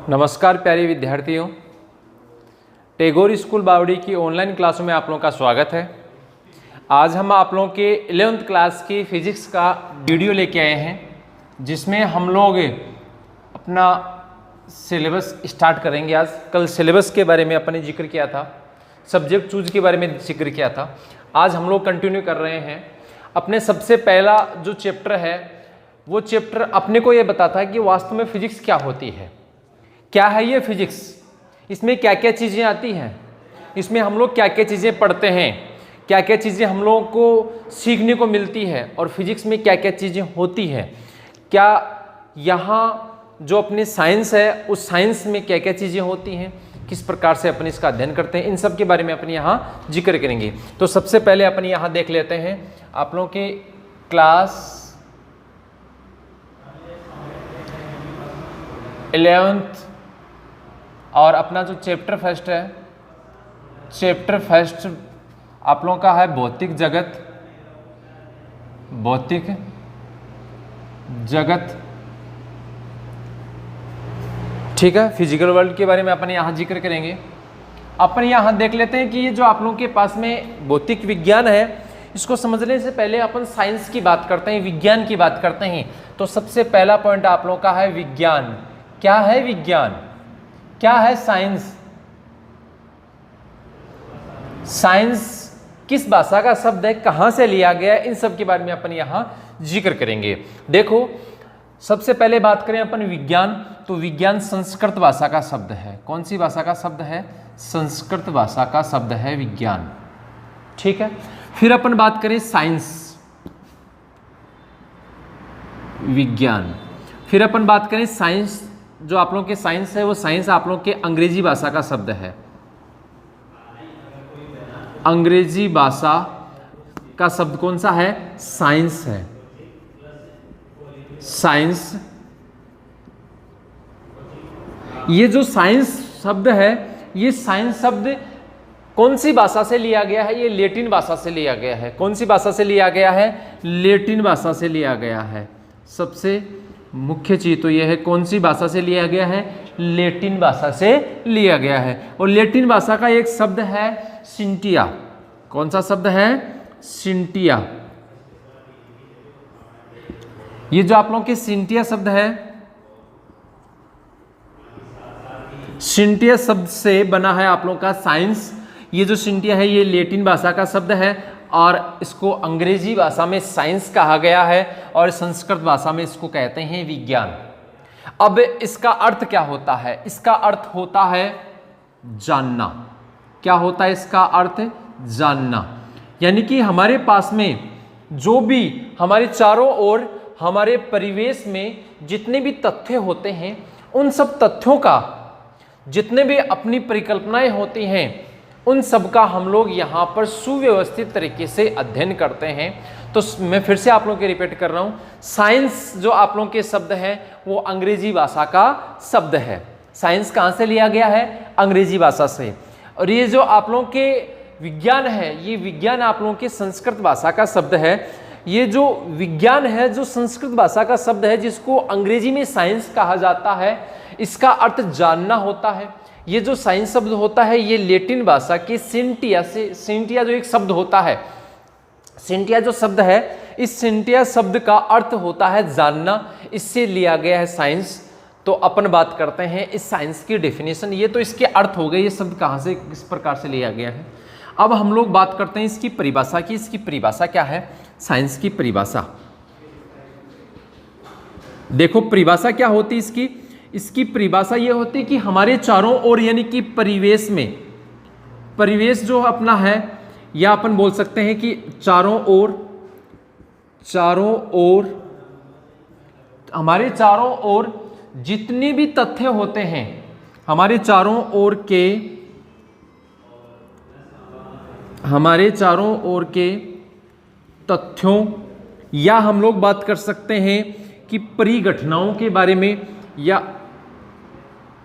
नमस्कार प्यारे विद्यार्थियों, टैगोर स्कूल बावड़ी की ऑनलाइन क्लासों में आप लोगों का स्वागत है। आज हम आप लोगों के 11th क्लास की फिजिक्स का वीडियो लेके आए हैं, जिसमें हम लोग अपना सिलेबस स्टार्ट करेंगे। आज कल सिलेबस के बारे में अपने जिक्र किया था, सब्जेक्ट चूज के बारे में जिक्र किया था। आज हम लोग कंटिन्यू कर रहे हैं। अपने सबसे पहला जो चैप्टर है वो चैप्टर अपने को ये बताता है कि वास्तव में फिजिक्स क्या होती है, क्या है ये फिजिक्स, इसमें क्या क्या चीज़ें आती हैं, इसमें हम लोग क्या क्या चीज़ें पढ़ते हैं, क्या क्या चीज़ें हम लोगों को सीखने को मिलती है और फिजिक्स में क्या क्या चीज़ें होती हैं, क्या यहाँ जो अपनी साइंस है उस साइंस में क्या क्या चीज़ें होती हैं, किस प्रकार से अपन इसका अध्ययन करते हैं, इन सब के बारे में अपन यहाँ जिक्र करेंगे। तो सबसे पहले अपन यहाँ देख लेते हैं आप लोगों के क्लास 11th और अपना जो चैप्टर फर्स्ट है, चैप्टर फर्स्ट आप लोगों का है भौतिक जगत। भौतिक जगत, ठीक है। फिजिकल वर्ल्ड के बारे में अपन यहाँ जिक्र करेंगे। अपन यहाँ देख लेते हैं कि ये जो आप लोगों के पास में भौतिक विज्ञान है, इसको समझने से पहले अपन साइंस की बात करते हैं, विज्ञान की बात करते हैं। तो सबसे पहला पॉइंट आप लोगों का है विज्ञान। क्या है विज्ञान, क्या है साइंस। साइंस किस भाषा का शब्द है, कहां से लिया गया है, इन सब के बारे में अपन यहां जिक्र करेंगे। देखो, सबसे पहले बात करें अपन विज्ञान, तो विज्ञान संस्कृत भाषा का शब्द है। कौन सी भाषा का शब्द है? संस्कृत भाषा का शब्द है विज्ञान, ठीक है। फिर अपन बात करें साइंस, विज्ञान। फिर अपन बात करें साइंस, जो आप लोगों के साइंस है वो साइंस आप लोगों के अंग्रेजी भाषा का शब्द है। अंग्रेजी भाषा का शब्द कौन सा है? साइंस है, साइंस। ये जो साइंस शब्द है, ये साइंस शब्द कौन सी भाषा से लिया गया है? ये लैटिन भाषा से लिया गया है। कौन सी भाषा से लिया गया है? लैटिन भाषा से लिया गया है। सबसे मुख्य चीज तो यह है, कौन सी भाषा से लिया गया है? लैटिन भाषा से लिया गया है। और लैटिन भाषा का एक शब्द है सिंटिया। कौन सा शब्द है? सिंटिया। ये जो आप लोगों के सिंटिया शब्द है, सिंटिया शब्द से बना है आप लोगों का साइंस। ये जो सिंटिया है ये लैटिन भाषा का शब्द है और इसको अंग्रेजी भाषा में साइंस कहा गया है और संस्कृत भाषा में इसको कहते हैं विज्ञान। अब इसका अर्थ क्या होता है? इसका अर्थ होता है जानना। क्या होता है इसका अर्थ? जानना। यानी कि हमारे पास में जो भी हमारे चारों ओर हमारे परिवेश में जितने भी तथ्य होते हैं, उन सब तथ्यों का जितने भी अपनी परिकल्पनाएं होती हैं, उन सब का हम लोग यहाँ पर सुव्यवस्थित तरीके से अध्ययन करते हैं। तो मैं फिर से आप लोगों के रिपीट कर रहा हूँ, साइंस जो आप लोगों के शब्द है वो अंग्रेजी भाषा का शब्द है। साइंस कहाँ से लिया गया है? अंग्रेजी भाषा से। और ये जो आप लोगों के विज्ञान है, ये विज्ञान आप लोगों के संस्कृत भाषा का शब्द है। ये जो विज्ञान है, जो संस्कृत भाषा का शब्द है, जिसको अंग्रेजी में साइंस कहा जाता है, इसका अर्थ जानना होता है। ये जो साइंस शब्द होता है ये लैटिन भाषा के सिंटिया से, सिंटिया जो एक शब्द होता है, सिंटिया जो शब्द है, इस सिंटिया शब्द का अर्थ होता है जानना। इससे लिया गया है साइंस। तो अपन बात करते हैं इस साइंस की डेफिनेशन। ये तो इसके अर्थ हो गए, ये शब्द कहाँ से किस प्रकार से लिया गया है। अब हम लोग बात करते हैं इसकी परिभाषा की। इसकी परिभाषा क्या है? साइंस की परिभाषा देखो, परिभाषा क्या होती है इसकी? इसकी परिभाषा ये होती है कि हमारे चारों ओर, यानी कि परिवेश में, परिवेश जो अपना है, या अपन बोल सकते हैं कि चारों ओर, चारों ओर, हमारे चारों ओर जितने भी तथ्य होते हैं, हमारे चारों ओर के, हमारे चारों ओर के तथ्यों, या हम लोग बात कर सकते हैं कि परिघटनाओं के बारे में, या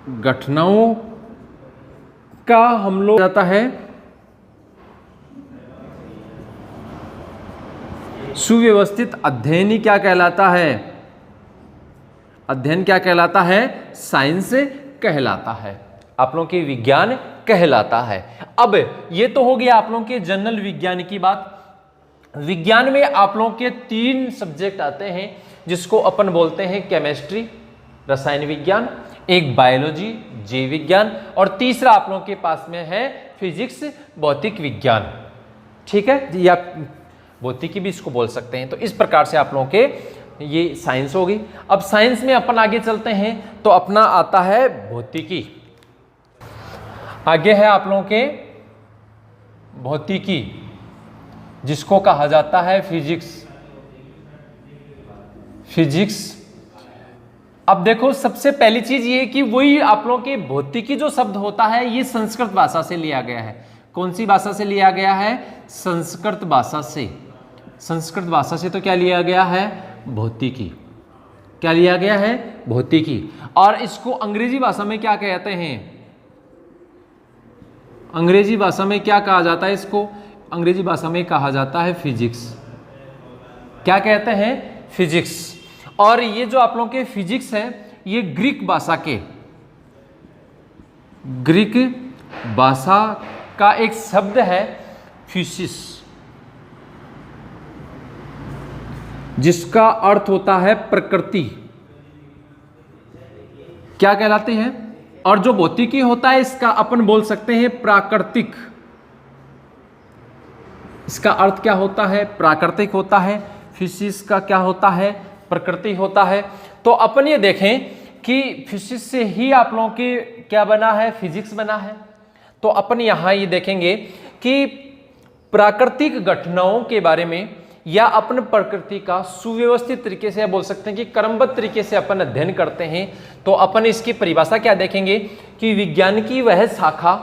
घटनाओं का हम लोग जाता है सुव्यवस्थित अध्ययन ही क्या कहलाता है? अध्ययन क्या कहलाता है? साइंस कहलाता है, आप लोगों के विज्ञान कहलाता है। अब ये तो हो गया आप लोगों के जनरल विज्ञान की बात। विज्ञान में आप लोगों के 3 सब्जेक्ट आते हैं जिसको अपन बोलते हैं केमिस्ट्री रसायन विज्ञान, एक बायोलॉजी जीव विज्ञान, और तीसरा आप लोगों के पास में है फिजिक्स भौतिक विज्ञान, ठीक है, या भौतिकी भी इसको बोल सकते हैं। तो इस प्रकार से आप लोगों के ये साइंस होगी। अब साइंस में अपन आगे चलते हैं तो अपना आता है भौतिकी। आगे है आप लोगों के भौतिकी जिसको कहा जाता है फिजिक्स। अब देखो सबसे पहली चीज ये कि वही आप लोगों के भौतिकी जो शब्द होता है ये संस्कृत भाषा से लिया गया है। कौन सी भाषा से लिया गया है? संस्कृत भाषा से। संस्कृत भाषा से तो क्या लिया गया है? भौतिकी। क्या लिया गया है? भौतिकी। और इसको अंग्रेजी भाषा में क्या कहते हैं? अंग्रेजी भाषा में क्या कहा जाता है इसको? अंग्रेजी भाषा में कहा जाता है फिजिक्स। क्या कहते हैं? फिजिक्स। और ये जो आप लोगों के फिजिक्स है ये ग्रीक भाषा का एक शब्द है फिजिक्स, जिसका अर्थ होता है प्रकृति। क्या कहलाते हैं? और जो भौतिकी होता है इसका अपन बोल सकते हैं प्राकृतिक। इसका अर्थ क्या होता है? प्राकृतिक होता है। फिजिक्स का क्या होता है? प्रकृति होता है। तो अपन ये देखें कि फिजिक्स से ही आप लोगों के क्या बना है? फिजिक्स बना है। तो अपन यहां ये देखेंगे कि प्राकृतिक घटनाओं के बारे में या अपन प्रकृति का सुव्यवस्थित तरीके से बोल सकते हैं कि क्रमबद्ध तरीके से अपन अध्ययन करते हैं। तो अपन इसकी परिभाषा क्या देखेंगे कि विज्ञान की वह शाखा,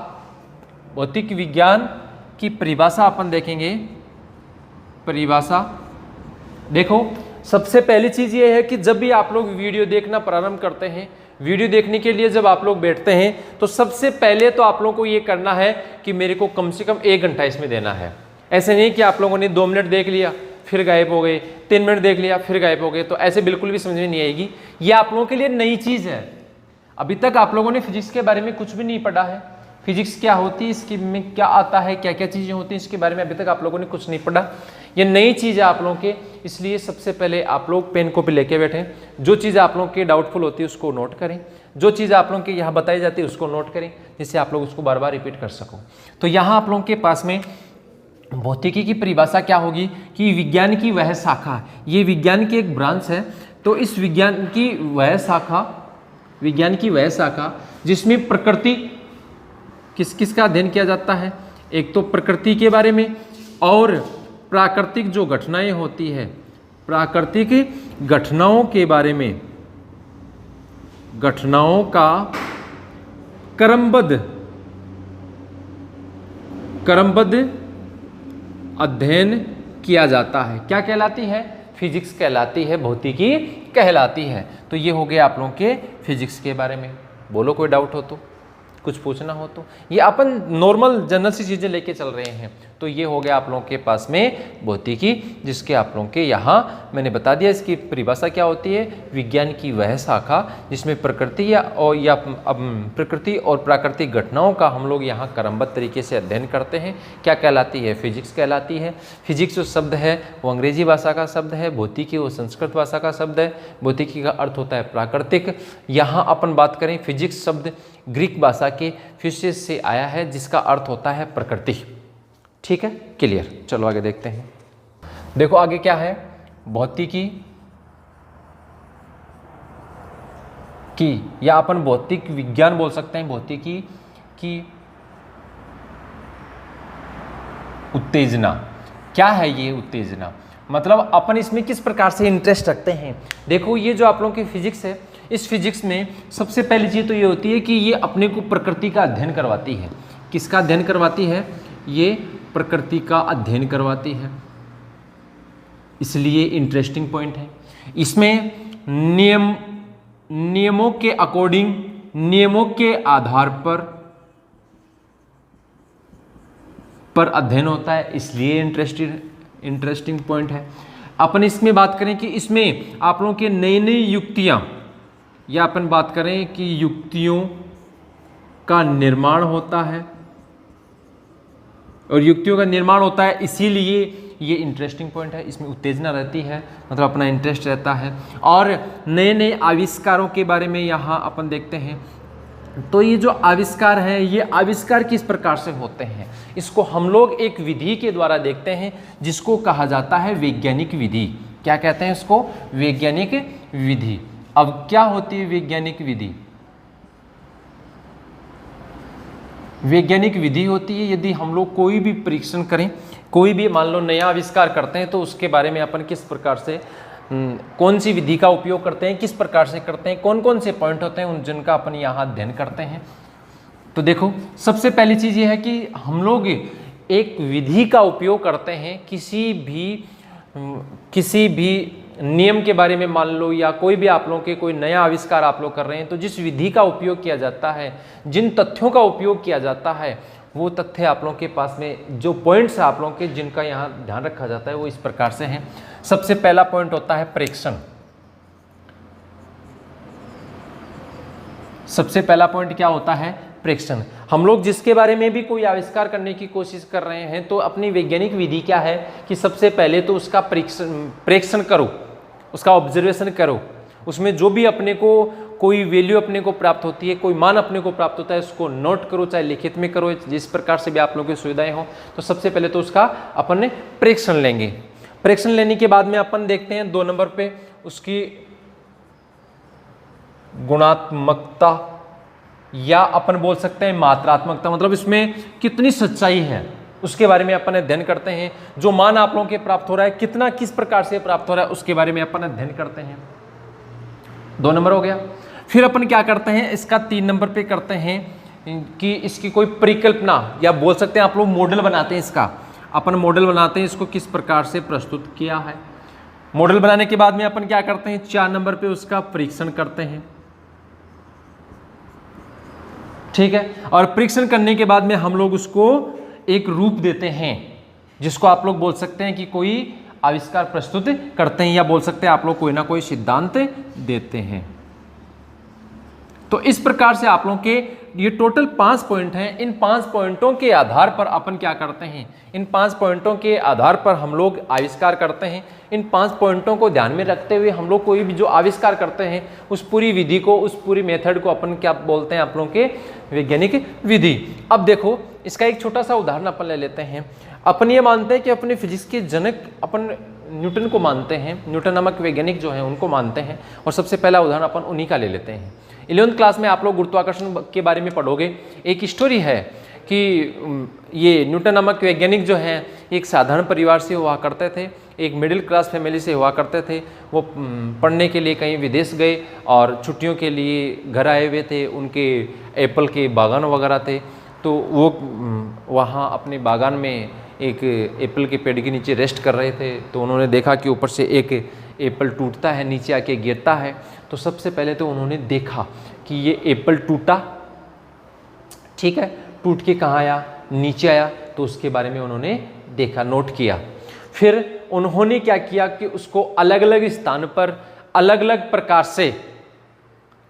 भौतिक विज्ञान की परिभाषा अपन देखेंगे। परिभाषा देखो, सबसे पहली चीज ये है कि जब भी आप लोग वीडियो देखना प्रारंभ करते हैं, वीडियो देखने के लिए जब आप लोग बैठते हैं तो सबसे पहले तो आप लोगों को ये करना है कि मेरे को कम से कम 1 घंटा इसमें देना है। ऐसे नहीं कि आप लोगों ने 2 मिनट देख लिया फिर गायब हो गए, 3 मिनट देख लिया फिर गायब हो गए, तो ऐसे बिल्कुल भी समझ में नहीं आएगी। ये आप लोगों के लिए नई चीज है। अभी तक आप लोगों ने फिजिक्स के बारे में कुछ भी नहीं पढ़ा है। फिजिक्स क्या होती है, इसकी में क्या आता है, क्या क्या चीजें होती हैं, इसके बारे में अभी तक आप लोगों ने कुछ नहीं पढ़ा। ये नई चीज़ है आप लोगों के, इसलिए सबसे पहले आप लोग पेन कॉपी लेके बैठें। जो चीज़ आप लोगों की डाउटफुल होती है उसको नोट करें, जो चीज़ आप लोगों के यहाँ बताई जाती है उसको नोट करें, जिससे आप लोग उसको बार बार रिपीट कर सको। तो यहाँ आप लोगों के पास में भौतिकी की परिभाषा क्या होगी कि विज्ञान की वह शाखा, ये विज्ञान की एक ब्रांच है। तो इस विज्ञान की वह शाखा जिसमें प्रकृति किस किस का अध्ययन किया जाता है। एक तो प्रकृति के बारे में, और प्राकृतिक जो घटनाएं होती है, प्राकृतिक घटनाओं के बारे में, घटनाओं का क्रमबद्ध अध्ययन किया जाता है। क्या कहलाती है? फिजिक्स कहलाती है, भौतिकी कहलाती है। तो ये हो गया आप लोगों के फिजिक्स के बारे में। बोलो कोई डाउट हो तो, कुछ पूछना हो तो। ये अपन नॉर्मल जनरल सी चीज़ें लेके चल रहे हैं। तो ये हो गया आप लोगों के पास में भौतिकी, जिसके आप लोगों के यहाँ मैंने बता दिया इसकी परिभाषा क्या होती है। विज्ञान की वह शाखा जिसमें प्रकृति प्रकृति और प्राकृतिक घटनाओं का हम लोग यहाँ क्रमबद्ध तरीके से अध्ययन करते हैं। क्या कहलाती है? फिजिक्स कहलाती है। फिजिक्स जो शब्द है वो अंग्रेजी भाषा का शब्द है, भौतिकी वो संस्कृत भाषा का शब्द है। भौतिकी का अर्थ होता है प्राकृतिक। यहाँ अपन बात करें, फिजिक्स शब्द ग्रीक भाषा के फिजिक्स से आया है, जिसका अर्थ होता है प्रकृति। ठीक है, क्लियर। चलो आगे देखते हैं। देखो आगे क्या है, भौतिकी की, या अपन भौतिक विज्ञान बोल सकते हैं, भौतिकी की उत्तेजना। क्या है ये उत्तेजना? मतलब अपन इसमें किस प्रकार से इंटरेस्ट रखते हैं। देखो ये जो आप लोगों की फिजिक्स है, इस फिजिक्स में सबसे पहली चीज़ तो ये होती है कि ये अपने को प्रकृति का अध्ययन करवाती है। किसका अध्ययन करवाती है? ये प्रकृति का अध्ययन करवाती है, इसलिए इंटरेस्टिंग पॉइंट है। इसमें नियमों के अकॉर्डिंग, नियमों के आधार पर अध्ययन होता है, इसलिए इंटरेस्टिंग पॉइंट है। अपन इसमें बात करें कि इसमें आप लोगों के नई नई युक्तियां, या अपन बात करें कि युक्तियों का निर्माण होता है, और युक्तियों का निर्माण होता है, इसीलिए ये इंटरेस्टिंग पॉइंट है, इसमें उत्तेजना रहती है, मतलब अपना इंटरेस्ट रहता है। और नए नए आविष्कारों के बारे में यहाँ अपन देखते हैं। तो ये जो आविष्कार हैं, ये आविष्कार किस प्रकार से होते हैं, इसको हम लोग एक विधि के द्वारा देखते हैं, जिसको कहा जाता है वैज्ञानिक विधि। क्या कहते हैं इसको? वैज्ञानिक विधि। अब क्या होती है वैज्ञानिक विधि? वैज्ञानिक विधि होती है यदि हम लोग कोई भी परीक्षण करें, कोई भी मान लो नया आविष्कार करते हैं, तो उसके बारे में अपन किस प्रकार से कौन सी विधि का उपयोग करते हैं, किस प्रकार से करते हैं, कौन कौन से पॉइंट होते हैं, उन जिनका अपन यहाँ अध्ययन करते हैं। तो देखो, सबसे पहली चीज़ ये है कि हम लोग एक विधि का उपयोग करते हैं किसी भी नियम के बारे में मान लो, या कोई भी आप लोगों के कोई नया आविष्कार आप लोग कर रहे हैं, तो जिस विधि का उपयोग किया जाता है, जिन तथ्यों का उपयोग किया जाता है, वो तथ्य आप लोगों के पास में जो पॉइंट्स आप लोगों के जिनका यहाँ ध्यान रखा जाता है वो इस प्रकार से हैं। सबसे पहला पॉइंट होता है प्रेक्षण। सबसे पहला पॉइंट क्या होता है? प्रेक्षण। हम लोग जिसके बारे में भी कोई आविष्कार करने की कोशिश कर रहे हैं, तो अपनी वैज्ञानिक विधि क्या है कि सबसे पहले तो उसका प्रेक्षण करो, उसका ऑब्जर्वेशन करो, उसमें जो भी अपने को कोई वैल्यू अपने को प्राप्त होती है, कोई मान अपने को प्राप्त होता है, उसको नोट करो, चाहे लिखित में करो, जिस प्रकार से भी आप लोगों की सुविधाएं हो। तो सबसे पहले तो उसका अपन प्रेक्षण लेंगे। प्रेक्षण लेने के बाद में अपन देखते हैं 2 नंबर पे उसकी गुणात्मकता, या अपन बोल सकते हैं मात्रात्मकता, मतलब इसमें कितनी सच्चाई है उसके बारे में अपन अध्ययन करते हैं। जो मान आप लोगों के प्राप्त हो रहा है, कितना किस प्रकार से प्राप्त हो रहा है, उसके बारे में अपन अध्ययन करते हैं। 2 नंबर हो गया। फिर अपन क्या करते हैं, इसका 3 नंबर पे करते हैं कि इसकी कोई परिकल्पना, या बोल सकते हैं आप लोग मॉडल बनाते हैं। इसका अपन मॉडल बनाते हैं, इसको किस प्रकार से प्रस्तुत किया है। मॉडल बनाने के बाद में अपन क्या करते हैं, 4 नंबर पे उसका परीक्षण करते हैं। ठीक है, और परीक्षण करने के बाद में हम लोग उसको एक रूप देते हैं, जिसको आप लोग बोल सकते हैं कि कोई आविष्कार प्रस्तुत करते हैं, या बोल सकते हैं आप लोग कोई ना कोई सिद्धांत देते हैं। तो इस प्रकार से आप लोगों के ये टोटल 5 पॉइंट हैं। इन 5 पॉइंटों के आधार पर अपन क्या करते हैं, इन 5 पॉइंटों के आधार पर हम लोग आविष्कार करते हैं। इन 5 पॉइंटों को ध्यान में रखते हुए हम लोग कोई भी जो आविष्कार करते हैं, उस पूरी विधि को, उस पूरी मेथड को अपन क्या बोलते हैं आप लोगों के वैज्ञानिक विधि। अब देखो, इसका एक छोटा सा उदाहरण अपन ले लेते हैं। अपन ये मानते हैं कि अपने फिजिक्स के जनक अपन न्यूटन को मानते हैं, न्यूटन नामक वैज्ञानिक जो हैं उनको मानते हैं, और सबसे पहला उदाहरण अपन उन्हीं का ले लेते हैं। 11वीं क्लास में आप लोग गुरुत्वाकर्षण के बारे में पढ़ोगे। एक स्टोरी है कि ये न्यूटन नामक वैज्ञानिक जो हैं एक साधारण परिवार से हुआ करते थे, एक मिडिल क्लास फैमिली से हुआ करते थे। वो पढ़ने के लिए कहीं विदेश गए और छुट्टियों के लिए घर आए हुए थे। उनके एप्पल के बागान वगैरह थे, तो वो वहाँ अपने बागान में एक एप्पल के पेड़ के नीचे रेस्ट कर रहे थे। तो उन्होंने देखा कि ऊपर से एक एप्पल टूटता है, नीचे आके गिरता है। तो सबसे पहले तो उन्होंने देखा कि ये एप्पल टूटा, ठीक है, टूट के कहाँ आया, नीचे आया। तो उसके बारे में उन्होंने देखा, नोट किया। फिर उन्होंने क्या किया कि उसको अलग अलग स्थान पर अलग अलग प्रकार से,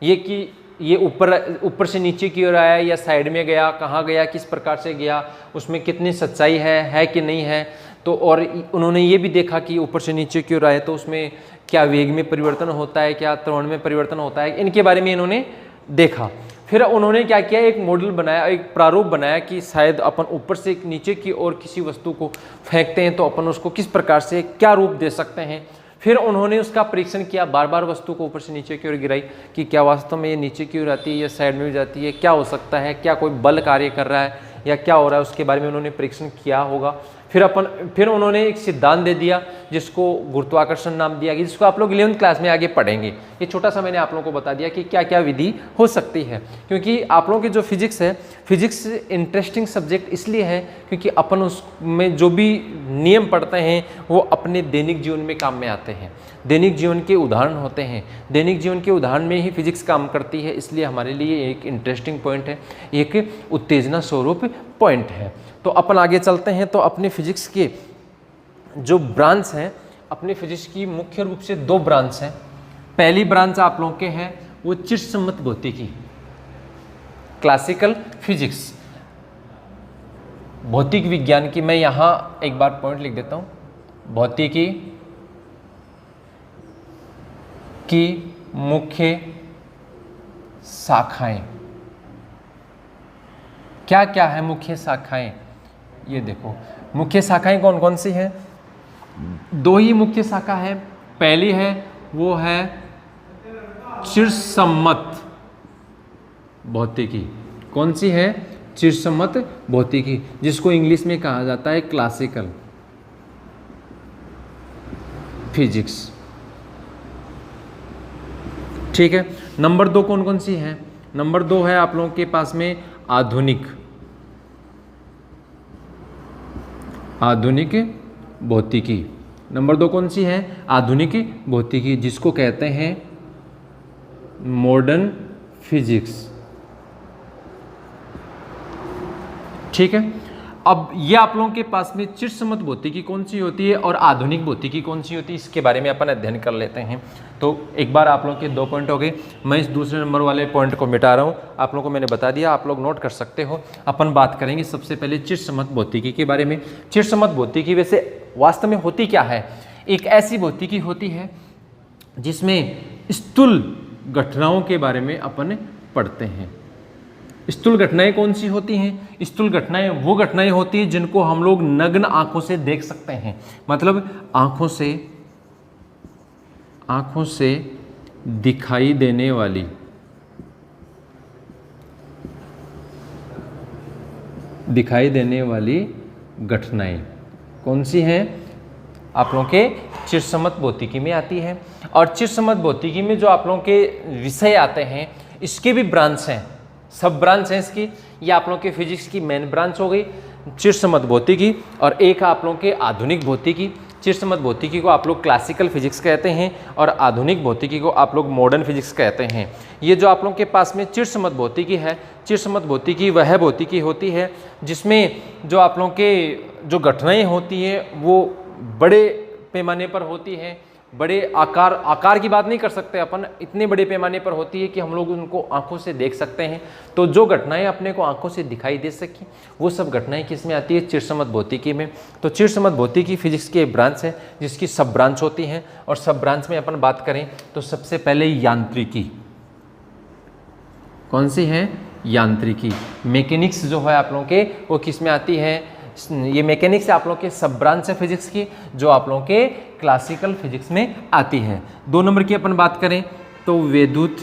ये कि ये ऊपर से नीचे की ओर आया या साइड में गया, कहाँ गया, किस प्रकार से गया, उसमें कितनी सच्चाई है कि नहीं है। तो और उन्होंने ये भी देखा कि ऊपर से नीचे की ओर आए तो उसमें क्या वेग में परिवर्तन होता है, क्या त्वरण में परिवर्तन होता है, इनके बारे में इन्होंने देखा। फिर उन्होंने क्या किया, एक मॉडल बनाया, एक प्रारूप बनाया कि शायद अपन ऊपर से नीचे की ओर किसी वस्तु को फेंकते हैं तो अपन उसको किस प्रकार से क्या रूप दे सकते हैं। फिर उन्होंने उसका परीक्षण किया, बार बार वस्तु को ऊपर से नीचे की ओर गिराई कि क्या वास्तव में ये नीचे की ओर आती है या साइड में भी जाती है, क्या हो सकता है, क्या कोई बल कार्य कर रहा है या क्या हो रहा है, उसके बारे में उन्होंने परीक्षण किया होगा। फिर उन्होंने एक सिद्धांत दे दिया जिसको गुरुत्वाकर्षण नाम दिया गया, जिसको आप लोग 11वीं क्लास में आगे पढ़ेंगे। ये छोटा सा मैंने आप लोगों को बता दिया कि क्या क्या विधि हो सकती है, क्योंकि आप लोगों की जो फिजिक्स है, फिजिक्स इंटरेस्टिंग सब्जेक्ट इसलिए है क्योंकि अपन उसमें जो भी नियम पढ़ते हैं वो अपने दैनिक जीवन में काम में आते हैं, दैनिक जीवन के उदाहरण होते हैं, दैनिक जीवन के उदाहरण में ही फिजिक्स काम करती है। इसलिए हमारे लिए एक इंटरेस्टिंग पॉइंट है, एक उत्तेजना स्वरूप पॉइंट है। तो अपन आगे चलते हैं। तो अपने फिजिक्स के जो ब्रांच हैं, अपने फिजिक्स की मुख्य रूप से 2 ब्रांच हैं। पहली ब्रांच आप लोगों के हैं वो चिरसम्मत भौतिकी, क्लासिकल फिजिक्स। भौतिक विज्ञान की मैं यहाँ एक बार पॉइंट लिख देता हूँ। भौतिकी की मुख्य शाखाएं क्या क्या है? मुख्य शाखाएं ये देखो, मुख्य शाखाएं कौन कौन सी हैं? दो ही मुख्य शाखा है। पहली है वो है चिरसम्मत भौतिकी। कौन सी है? चिरसम्मत भौतिकी, जिसको इंग्लिश में कहा जाता है क्लासिकल फिजिक्स। ठीक है। नंबर 2 कौन कौन सी है? नंबर 2 है आप लोगों के पास में आधुनिक भौतिकी। नंबर 2 कौन सी है? आधुनिक भौतिकी, जिसको कहते हैं मॉडर्न फिजिक्स। ठीक है। अब ये आप लोगों के पास में चिरसम्मत भौतिकी कौन सी होती है और आधुनिक भौतिकी कौन सी होती है, इसके बारे में अपन अध्ययन कर लेते हैं। तो एक बार आप लोगों के 2 पॉइंट हो गए। मैं इस दूसरे नंबर वाले पॉइंट को मिटा रहा हूँ, आप लोगों को मैंने बता दिया, आप लोग नोट कर सकते हो। अपन बात करेंगे सबसे पहले चिरसम्मत भौतिकी के बारे में। चिरसम्मत भौतिकी वैसे वास्तव में होती क्या है? एक ऐसी भौतिकी होती है जिसमें स्थूल घटनाओं के बारे में अपन पढ़ते हैं। स्थूल घटनाएं कौन सी होती हैं? स्थूल घटनाएं वो घटनाएं होती हैं जिनको हम लोग नग्न आंखों से देख सकते हैं, मतलब आंखों से दिखाई देने वाली घटनाएं कौन सी हैं? आप लोगों के चिरसम्मत भौतिकी में आती है। और चिरसम्मत भौतिकी में जो आप लोगों के विषय आते हैं, इसके भी ब्रांच हैं, सब ब्रांच है इसकी। ये आप लोगों के फिजिक्स की मेन ब्रांच हो गई चिरसम्मत भौतिकी, और एक आप लोगों के आधुनिक भौतिकी। चिरसम्मत भौतिकी को आप लोग क्लासिकल फिजिक्स कहते हैं और आधुनिक भौतिकी को आप लोग मॉडर्न फिजिक्स कहते हैं। ये जो आप लोगों के पास में चिरसम्मत भौतिकी है, चिरसम्मत भौतिकी वह भौतिकी होती है जिसमें जो आप लोगों के जो घटनाएं होती हैं वो बड़े पैमाने पर होती है। बड़े आकार की बात नहीं कर सकते अपन, इतने बड़े पैमाने पर होती है कि हम लोग उनको आंखों से देख सकते हैं। तो जो घटनाएं अपने को आंखों से दिखाई दे सकी, वो सब घटनाएं किस में आती है? चिरसम्मत भौतिकी में। तो चिरसम्मत भौतिकी फिजिक्स की एक ब्रांच है जिसकी सब ब्रांच होती हैं। और सब ब्रांच में अपन बात करें तो सबसे पहले यांत्रिकी। कौन सी है? यांत्रिकी। मैकेनिक्स जो है आप लोगों के वो किस में आती है? ये मैकेनिक्स आप लोगों के सब ब्रांच है फिजिक्स की, जो आप लोगों के क्लासिकल फिजिक्स में आती है। 2 नंबर की अपन बात करें तो विद्युत।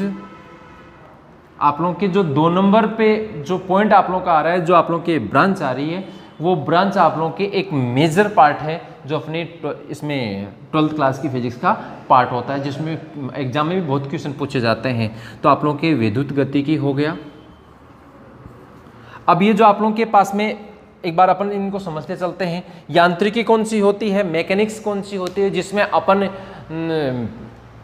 आप लोगों के जो 2 नंबर पे जो पॉइंट आप लोगों का आ रहा है, जो आप लोगों के ब्रांच आ रही है, वो ब्रांच आप लोगों के एक मेजर पार्ट है जो अपने इसमें 12th क्लास की फिजिक्स का पार्ट होता है, जिसमें एग्जाम में भी बहुत क्वेश्चन पूछे जाते हैं। तो आप लोगों के विद्युत गतिकी हो गया। अब ये जो आप लोगों के पास में एक बार अपन इनको समझते चलते हैं। यांत्रिकी कौन सी होती है? मैकेनिक्स कौन सी होती है? जिसमें अपन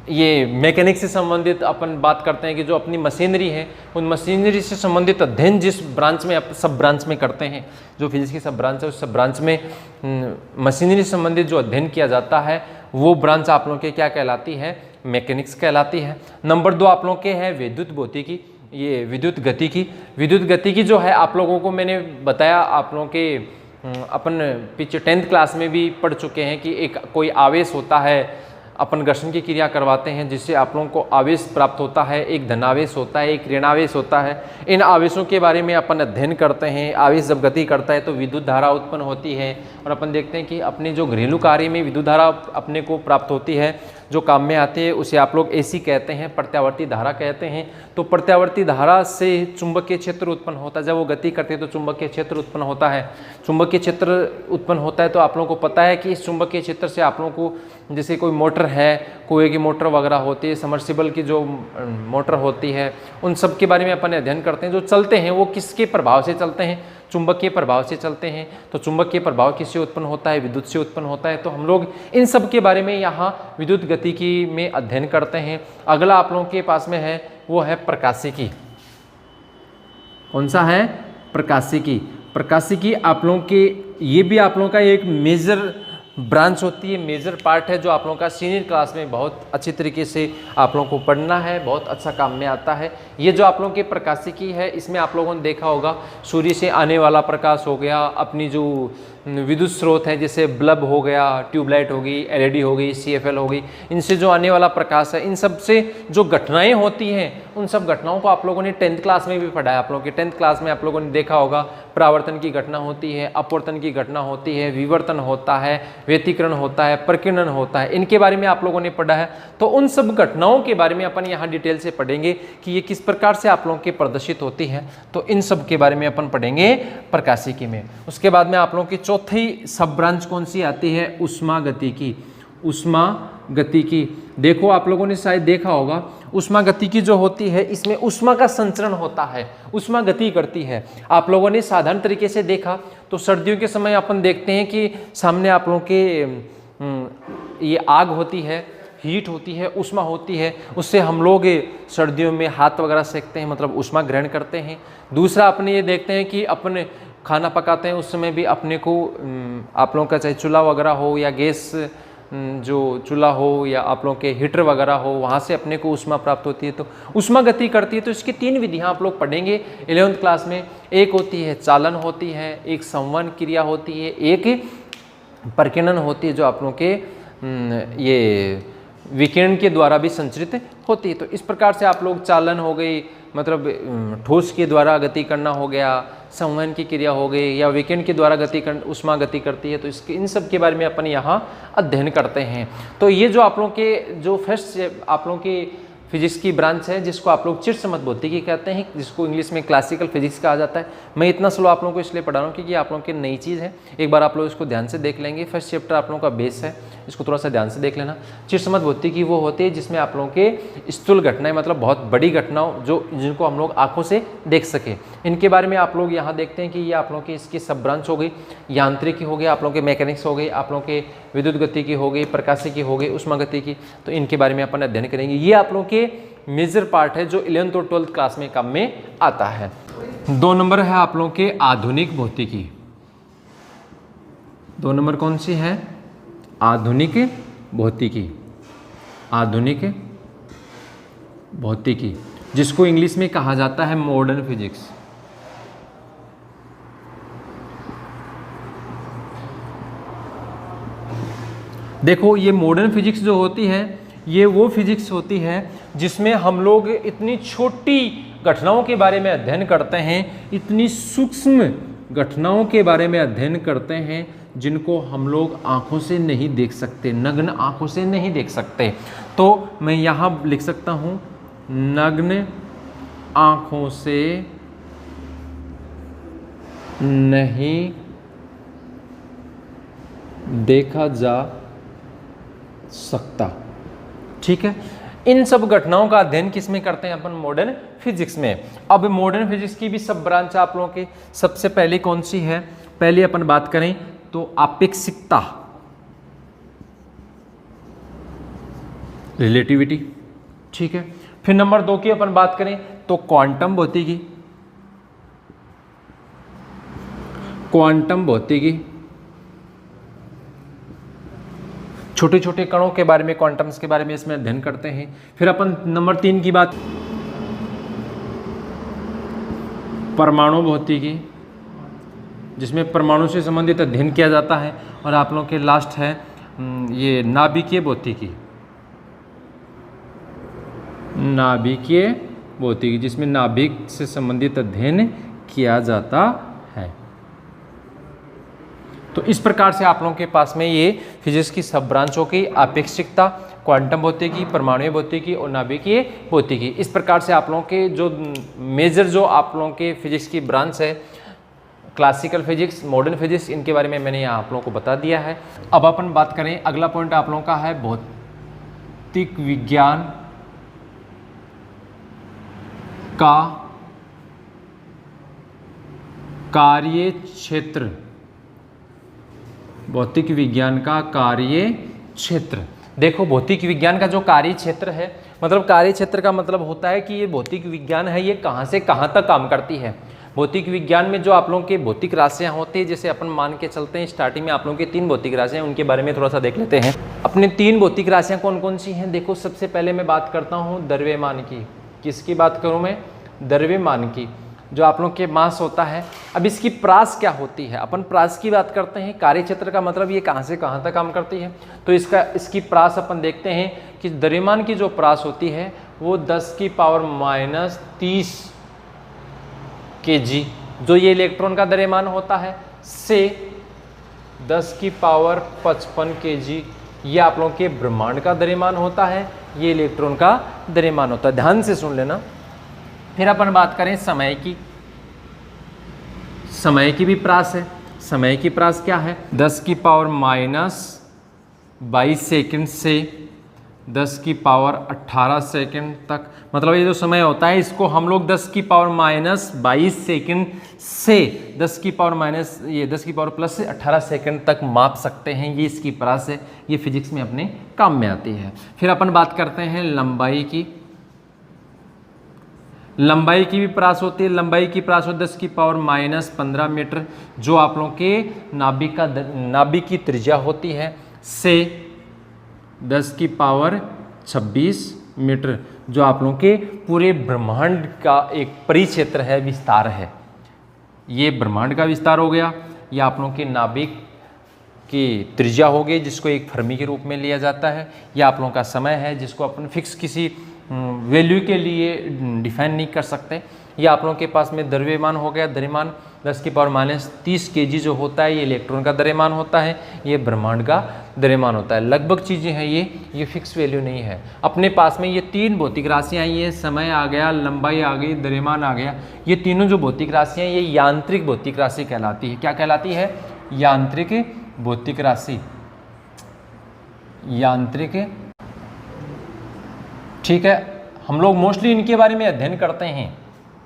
ये मैकेनिक्स से संबंधित अपन बात करते हैं कि जो अपनी मशीनरी है, उन मशीनरी से संबंधित अध्ययन जिस ब्रांच में सब ब्रांच में करते हैं, जो फिजिक्स की सब ब्रांच है उस सब ब्रांच में मशीनरी से संबंधित जो अध्ययन किया जाता है, वो ब्रांच आप लोगों के क्या कहलाती है? मैकेनिक्स कहलाती है। नंबर 2 आप लोगों के है विद्युत भौतिकी, ये विद्युत गतिकी। विद्युत गतिकी जो है आप लोगों को मैंने बताया, आप लोगों के अपन पीछे 10th क्लास में भी पढ़ चुके हैं कि एक कोई आवेश होता है, अपन घर्षण की क्रिया करवाते हैं जिससे आप लोगों को आवेश प्राप्त होता है। एक धनावेश होता है, एक ऋणावेश होता है। इन आवेशों के बारे में अपन अध्ययन करते हैं। आवेश जब गति करता है तो विद्युत धारा उत्पन्न होती है, और अपन देखते हैं कि अपने जो घरेलू कार्य में विद्युत धारा अपने को प्राप्त होती है, जो काम में आती है, उसे आप लोग एसी कहते हैं, प्रत्यावर्ती धारा कहते हैं। तो प्रत्यावर्ती धारा से चुंबकीय क्षेत्र उत्पन्न होता है। जब वो गति करते हैं तो चुंबकीय क्षेत्र उत्पन्न होता है। चुंबकीय क्षेत्र उत्पन्न होता है तो आप लोगों को पता है कि इस चुंबकीय क्षेत्र से आप लोगों को, जैसे कोई मोटर है, कुएं की मोटर वगैरह होती है, समर्सिबल की जो मोटर होती है, उन सब के बारे में अपन अध्ययन करते हैं। जो चलते हैं वो किसके प्रभाव से चलते हैं? चुंबकीय प्रभाव से चलते हैं। तो चुंबकीय प्रभाव किससे उत्पन्न होता है? विद्युत से उत्पन्न होता है। तो हम लोग इन सब के बारे में यहाँ विद्युत गतिकी में अध्ययन करते हैं। अगला आप लोगों के पास में है वो है प्रकाशिकी। कौन सा है? प्रकाशिकी। प्रकाशिकी आप लोगों के, ये भी आप लोगों का एक मेजर ब्रांच होती है, मेजर पार्ट है, जो आप लोगों का सीनियर क्लास में बहुत अच्छी तरीके से आप लोगों को पढ़ना है, बहुत अच्छा काम में आता है। ये जो आप लोगों की प्रकाशिकी है, इसमें आप लोगों ने देखा होगा सूर्य से आने वाला प्रकाश हो गया, अपनी जो विद्युत स्रोत है जैसे बल्ब हो गया, ट्यूबलाइट हो गई, एलईडी हो गई, सीएफएल हो गई, इनसे जो आने वाला प्रकाश है, इन सब से जो घटनाएं होती हैं, उन सब घटनाओं को आप लोगों ने 10th क्लास में भी पढ़ा है। आप लोगों के 10th क्लास में आप लोगों ने देखा होगा परावर्तन की घटना होती है, अपवर्तन की घटना होती है, विवर्तन होता है, व्यतिकरण होता है, प्रकीर्णन होता है, इनके बारे में आप लोगों ने पढ़ा है। तो उन सब घटनाओं के बारे में अपन यहाँ डिटेल से पढ़ेंगे कि ये किस प्रकार से आप लोगों के प्रदर्शित होती है। तो इन सब के बारे में अपन पढ़ेंगे प्रकाशिकी में। उसके बाद में आप लोगों की चौथी सब ब्रांच कौन सी आती है? ऊष्मागतिकी। ऊष्मागतिकी देखो आप लोगों ने शायद देखा होगा, ऊष्मागतिकी जो होती है इसमें ऊष्मा का संचरण होता है, ऊष्मा गति करती है। आप लोगों ने साधारण तरीके से देखा तो सर्दियों के समय अपन देखते हैं कि सामने आप लोगों के ये आग होती है, हीट होती है, ऊष्मा होती है, उससे हम लोग सर्दियों में हाथ वगैरह सेकते हैं, मतलब ऊष्मा ग्रहण करते हैं। दूसरा अपने ये देखते हैं कि अपने खाना पकाते हैं उस समय भी अपने को आप लोगों का चाहे चूल्हा वगैरह हो या गैस जो चूल्हा हो या आप लोगों के हीटर वगैरह हो, वहाँ से अपने को ऊष्मा प्राप्त होती है, तो ऊष्मा गति करती है। तो इसकी 3 विधियाँ आप लोग पढ़ेंगे 11th क्लास में। एक होती है चालन होती है, एक संवहन क्रिया होती है, एक प्रकीर्णन होती है जो आप लोगों के ये विकिरण के द्वारा भी संचरित होती है। तो इस प्रकार से आप लोग चालन हो गई, मतलब ठोस के द्वारा गति करना हो गया, संवहन की क्रिया हो गई, या विकिरण के द्वारा गति कर ऊष्मा गति करती है। तो इसके इन सब के बारे में अपन यहाँ अध्ययन करते हैं। तो ये जो आप लोगों के जो फर्स्ट आप लोगों के फिजिक्स की ब्रांच है, जिसको आप लोग चिरसम्मत भौतिकी कहते हैं, जिसको इंग्लिश में क्लासिकल फिजिक्स कहा जाता है। मैं इतना स्लो आप लोगों को इसलिए पढ़ा रहा हूँ क्योंकि आप लोगों की नई चीज़ है। एक बार आप लोग इसको ध्यान से देख लेंगे। फर्स्ट चैप्टर आप लोगों का बेस है, इसको थोड़ा सा ध्यान से देख लेना। चिरसम्मत भौतिकी वो होती है जिसमें आप लोगों के स्थूल घटनाएं, मतलब बहुत बड़ी घटनाओं जिनको हम लोग आंखों से देख सके, इनके बारे में आप लोग यहाँ देखते हैं कि ये आप लोगों की इसकी सब ब्रांच हो गई। यांत्रिकी हो गई, आप लोगों के मैकेनिक्स हो गई, आप लोगों के विद्युत गति की हो गई, प्रकाशिकी हो गई, ऊष्मा गति की। तो इनके बारे में अपन अध्ययन करेंगे। ये आप लोगों के मेजर पार्ट है जो 11th और 12th क्लास में काम में आता है। 2 नंबर है आप लोगों के आधुनिक भौतिकी। 2 नंबर कौन सी है? आधुनिक भौतिकी। आधुनिक भौतिकी जिसको इंग्लिश में कहा जाता है मॉडर्न फिजिक्स। देखो ये मॉडर्न फिजिक्स जो होती है, ये वो फिजिक्स होती है जिसमें हम लोग इतनी छोटी घटनाओं के बारे में अध्ययन करते हैं, इतनी सूक्ष्म घटनाओं के बारे में अध्ययन करते हैं जिनको हम लोग आंखों से नहीं देख सकते, नग्न आंखों से नहीं देख सकते। तो मैं यहाँ लिख सकता हूँ नग्न आंखों से नहीं देखा जा सकता। ठीक है, इन सब घटनाओं का अध्ययन किस में करते हैं अपन? मॉडर्न फिजिक्स में। अब मॉडर्न फिजिक्स की भी सब ब्रांच आप लोगों के सबसे पहले कौन सी है? पहले अपन बात करें तो आपेक्षिकता, रिलेटिविटी। ठीक है, फिर नंबर 2 की अपन बात करें तो क्वांटम भौतिकी। क्वांटम भौतिकी छोटे छोटे कणों के बारे में, क्वांटम्स के बारे में इसमें अध्ययन करते हैं। फिर अपन नंबर 3 की बात परमाणु भौतिकी, जिसमें परमाणु से संबंधित अध्ययन किया जाता है। और आप लोगों के लास्ट है ये नाभिकीय भौतिकी। नाभिकीय भौतिकी जिसमें नाभिक से संबंधित अध्ययन किया जाता है। तो इस प्रकार से आप लोगों के पास में ये फिजिक्स की सब ब्रांचों की आपेक्षिकता, क्वांटम भौतिकी, परमाणु भौतिकी और नाभिकीय भौतिकी, इस प्रकार से आप लोगों के जो मेजर जो आप लोगों के फिजिक्स की ब्रांच है, क्लासिकल फिजिक्स, मॉडर्न फिजिक्स, इनके बारे में मैंने यहाँ आप लोगों को बता दिया है। अब अपन बात करें, अगला पॉइंट आप लोगों का है भौतिक विज्ञान का कार्य क्षेत्र। भौतिक विज्ञान का कार्य क्षेत्र। देखो भौतिक विज्ञान का जो कार्य क्षेत्र है, मतलब कार्य क्षेत्र का मतलब होता है कि ये भौतिक विज्ञान है, ये कहाँ से कहाँ तक काम करती है। भौतिक विज्ञान में जो आप लोगों के भौतिक राशियाँ होती है, जैसे अपन मान के चलते हैं स्टार्टिंग में आप लोगों की 3 भौतिक राशियाँ, उनके बारे में थोड़ा सा देख लेते हैं। अपने 3 भौतिक राशियाँ कौन कौन सी हैं? देखो, सबसे पहले मैं बात करता हूँ द्रव्यमान की। किसकी बात करूँ मैं? द्रव्यमान की, जो आप लोगों के मास होता है। अब इसकी प्रास क्या होती है? अपन प्रास की बात करते हैं। कार्यक्षेत्र का मतलब ये कहाँ से कहाँ तक काम करती है, तो इसकी प्रास अपन देखते हैं कि द्रव्यमान की जो प्रास होती है वो 10⁻³ kg, जो ये इलेक्ट्रॉन का द्रव्यमान होता है, से 10⁻55 kg ये आप लोगों के ब्रह्मांड का द्रव्यमान होता है, ये इलेक्ट्रॉन का द्रव्यमान होता है। ध्यान से सुन लेना। फिर अपन बात करें समय की। समय की भी प्रास है। समय की प्रास क्या है? 10⁻22 सेकंड से 10⁻18 सेकंड तक, मतलब ये जो समय होता है इसको हम लोग 10⁻22 सेकंड से 10⁻+18 सेकंड तक माप सकते हैं। ये इसकी प्रास है, ये फिजिक्स में अपने काम में आती है। फिर अपन बात करते हैं लंबाई की। लंबाई की भी प्रास होती है। लंबाई की प्रास हो 10⁻15 मीटर, जो आप लोगों के नाभिक की त्रिज्या होती है, से 10⁻26 मीटर, जो आप लोगों के पूरे ब्रह्मांड का एक परिक्षेत्र है, विस्तार है। ये ब्रह्मांड का विस्तार हो गया। ये आप लोगों के नाभिक की त्रिज्या हो गई, जिसको एक फर्मी के रूप में लिया जाता है। ये आप लोगों का समय है, जिसको अपन फिक्स किसी वैल्यू के लिए डिफाइन नहीं कर सकते। ये आप लोगों के पास में द्रव्यमान हो गया। द्रव्यमान 10⁻30 kg जो होता है, ये इलेक्ट्रॉन का द्रव्यमान होता है, ये ब्रह्मांड का द्रव्यमान होता है। लगभग चीज़ें हैं ये फिक्स वैल्यू नहीं है। अपने पास में ये 3 भौतिक राशियाँ आई है, समय आ गया, लंबाई आ गई, द्रव्यमान आ गया। ये तीनों जो भौतिक राशियाँ ये यांत्रिक भौतिक राशि कहलाती है। क्या कहलाती है? यांत्रिक भौतिक राशि। यांत्रिक, ठीक है। हम लोग मोस्टली इनके बारे में अध्ययन करते हैं,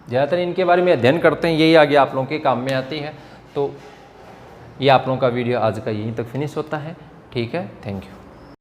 ज़्यादातर इनके बारे में अध्ययन करते हैं, यही आगे आप लोगों के काम में आती है। तो ये आप लोगों का वीडियो आज का यहीं तक फिनिश होता है। ठीक है, थैंक यू।